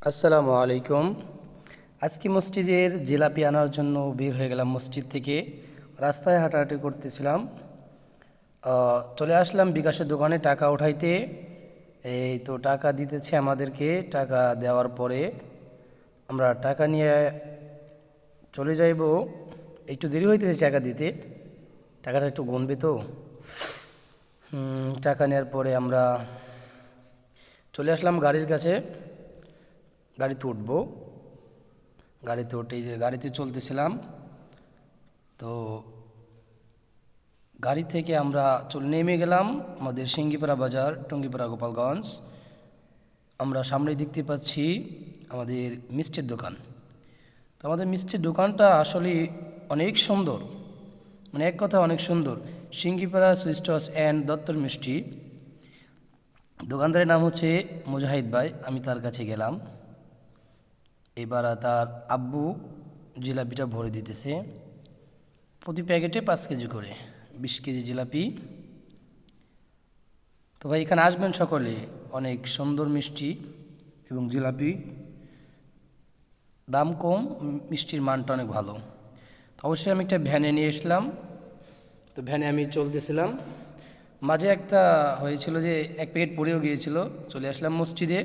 আসসালামু আলাইকুম। আজকে মসজিদের জিলাপি আনার জন্য বের হয়ে গেলাম। মসজিদ থেকে রাস্তায় হাঁটাহাঁটি করতেছিলাম, চলে আসলাম বিকাশের দোকানে টাকা উঠাইতে। এই তো টাকা দিতেছে আমাদেরকে। টাকা দেওয়ার পরে আমরা টাকা নিয়ে চলে যাইব। একটু দেরি হইতেছে টাকা দিতে, টাকাটা একটু গুনবে তো। টাকা নেওয়ার পরে আমরা চলে আসলাম গাড়ির কাছে, গাড়িতে উঠবো। গাড়িতে উঠে যে গাড়িতে চলতেছিলাম, তো গাড়ি থেকে আমরা নেমে গেলাম আমাদের সিঙ্গিপাড়া বাজার, টঙ্গিপাড়া, গোপালগঞ্জ। আমরা সামনে দেখতে পাচ্ছি আমাদের মিষ্টির দোকান। তো আমাদের মিষ্টির দোকানটা আসলে অনেক সুন্দর, মানে এক কথা অনেক সুন্দর। সিঙ্গিপাড়া সুইস্টস অ্যান্ড দত্তর মিষ্টি। দোকানদারের নাম হচ্ছে মুজাহিদ ভাই। আমি তার কাছে গেলাম। এবার তার আব্বু জিলাপিটা ভরে দিতেছে, প্রতি প্যাকেটে 5 কেজি করে, 20 কেজি জিলাপি। তো ভাই এখানে আসবেন সকলে, অনেক সুন্দর মিষ্টি এবং জিলাপি, দাম কম, মিষ্টির মানটা অনেক ভালো। তো অবশ্যই আমি একটা ভ্যানে নিয়ে এসলাম। তো ভ্যানে আমি চলতেছিলাম, মাঝে একটা হয়েছিল যে 1 প্যাকেট পড়েও গিয়েছিল। চলে আসলাম মসজিদে।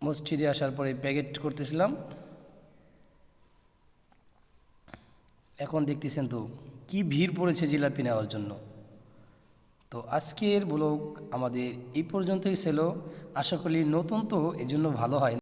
মসজিদে আসার পরে প্যাকেট করতেছিলাম। এখন দেখতেছেন তো কি ভিড় পড়েছে জিলাপি নেওয়ার জন্য। তো আজকের ব্লগ আমাদের এই পর্যন্তই ছিল। আশা করি নতুন তো এই জন্য ভালো হয়।